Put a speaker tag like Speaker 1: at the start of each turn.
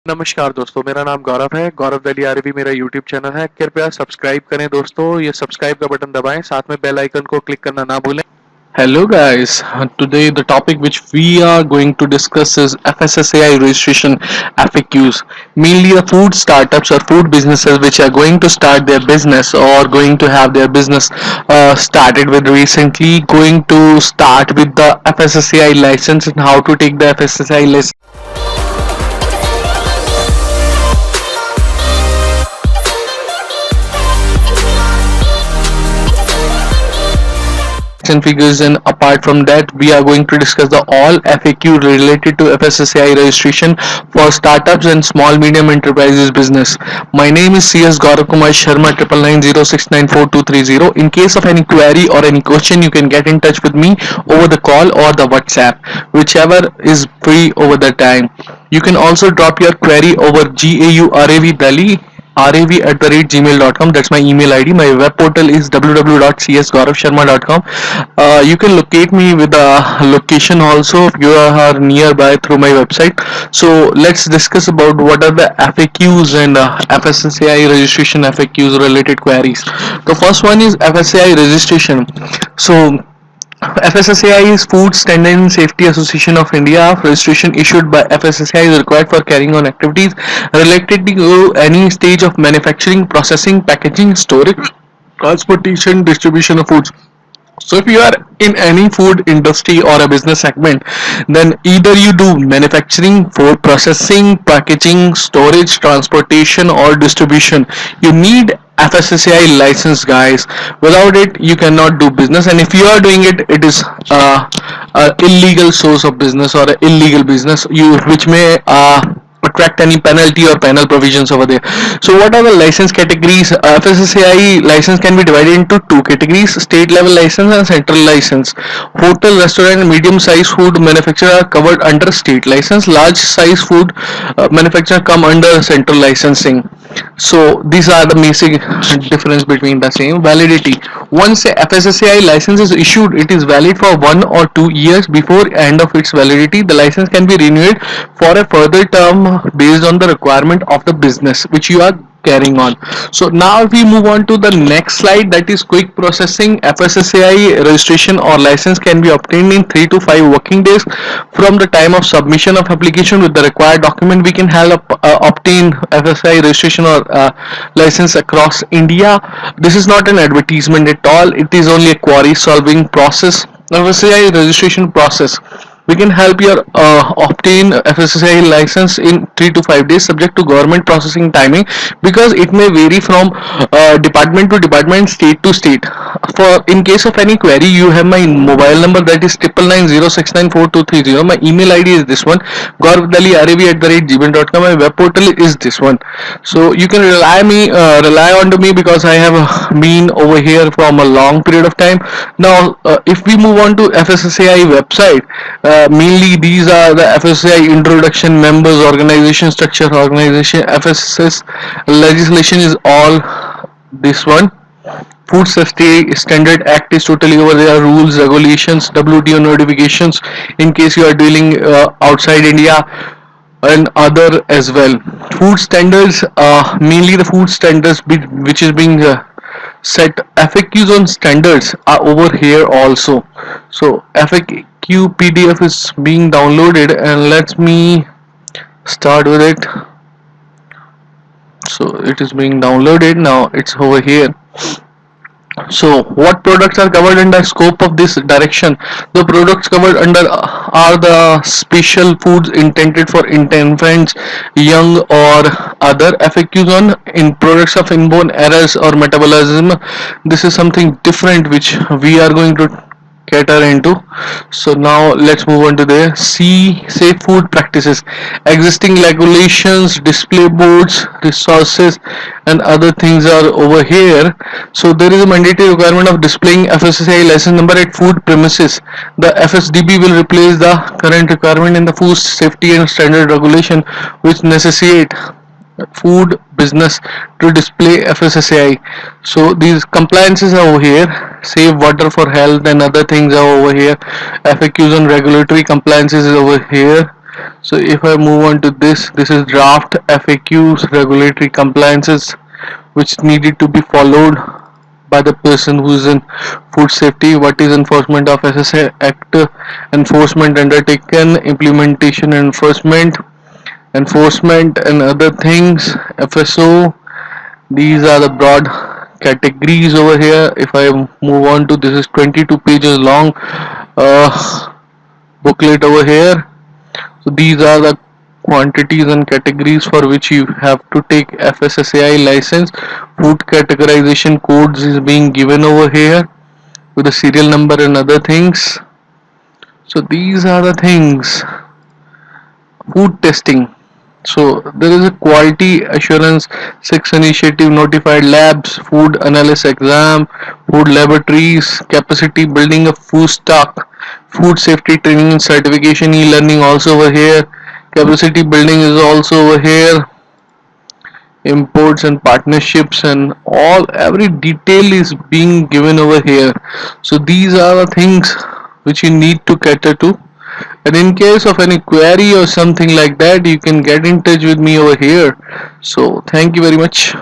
Speaker 1: नमस्कार दोस्तों, मेरा नाम गौरव है। गौरव वैली आरबी मेरा यूट्यूब चैनल है। कृपया सब्सक्राइब करें दोस्तों, ये सब्सक्राइब का बटन दबाएं, साथ में बेल आइकन को क्लिक करना ना भूलें।
Speaker 2: Hello guys, today the topic which we are going to discuss is FSSAI registration FAQs. Mainly the food startups or food businesses which are going to start their business or going to have their business started with recently, going to start with the FSSAI license and how to take the FSSAI license and figures, and apart from that we are going to discuss the all FAQ related to FSSAI registration for startups and small medium enterprises business. My name is CS Gaurav Kumar Sharma 9990694230. In case of any query or any question, you can get in touch with me over the call or the WhatsApp, whichever is free over the time. You can also drop your query over GAURAV Delhi rav@gmail.com. That's my email ID. My web portal is www.csgauravsharma.com. You can locate me with a location also if you are nearby through my website. So let's discuss about what are the FAQs and FSSAI registration FAQs related queries. The first one is FSSAI registration. So FSSAI is Food Standard and Safety Association of India. Registration issued by FSSAI is required for carrying on activities related to any stage of manufacturing, processing, packaging, storage, transportation, distribution of foods. So if you are in any food industry or a business segment, then either you do manufacturing, food processing, packaging, storage, transportation, or distribution. You need FSSAI license, guys. Without it, you cannot do business. And if you are doing it, it is a illegal source of business or a illegal business, which may attract any penalty or penal provisions over there. So what are the license categories? FSSAI license can be divided into two categories: state level license and central license. Hotel, restaurant, medium size food manufacturer are covered under state license. Large size food manufacturer come under central licensing. So these are the basic difference between the same. Validity: once a FSSAI license is issued, it is valid for 1 or 2 years. Before end of its validity, the license can be renewed for a further term based on the requirement of the business which you are carrying on. So now if we move on to the next slide, that is quick processing. FSSAI registration or license can be obtained in 3 to 5 working days from the time of submission of application with the required document. We can help obtain FSSAI registration or license across India. This is not an advertisement at all, it is only a query solving process. FSSAI registration process: we can help you obtain FSSAI license in 3 to 5 days subject to government processing timing, because it may vary from department to department, state to state. For in case of any query, you have my mobile number, that is 9990694230. My email ID is this one, gaurav@gmail.com. My web portal is this one. So you can rely on to me, because I have been over here from a long period of time now. If we move on to FSSAI website, mainly these are the FSSAI introduction, members, organization structure, organization, FSS legislation is all this one. Food Safety Standard Act is totally over there. Rules, regulations, WTO notifications in case you are dealing outside India, and other as well. Food standards, mainly the food standards which is being set. FAQs on standards are over here also. So FAQ PDF is being downloaded, and let me start with it. So it is being downloaded now, it's over here. So what products are covered under scope of this direction? The products covered under are the special foods intended for infants, young, or other. FAQs on in products of inborn errors or metabolism. This is something different which we are going to cater into. So now let's move on to the safe food practices. Existing regulations, display boards, resources, and other things are over here. So there is a mandatory requirement of displaying FSSAI license number at food premises. The FSDB will replace the current requirement in the food safety and standard regulation, which necessitate food business to display FSSAI. So these compliances are over here. Save water for health and other things are over here. FAQs on regulatory compliances is over here. So if I move on to this is draft FAQs, regulatory compliances which needed to be followed by the person who is in food safety. What is enforcement of SSA Act, enforcement undertaken, implementation and enforcement and other things, FSO. These are the broad categories over here. If I move on to, this is 22 pages long booklet over here. So these are the quantities and categories for which you have to take FSSAI license. Food categorization codes is being given over here with the serial number and other things. So these are the things. Food testing. So there is a quality assurance 6 initiative, notified labs, food analysis exam, food laboratories, capacity building of food stock, food safety training and certification, e-learning also over here, capacity building is also over here, imports and partnerships, and all every detail is being given over here. So these are the things which you need to cater to, and in case of any query or something like that, you can get in touch with me over here. So thank you very much.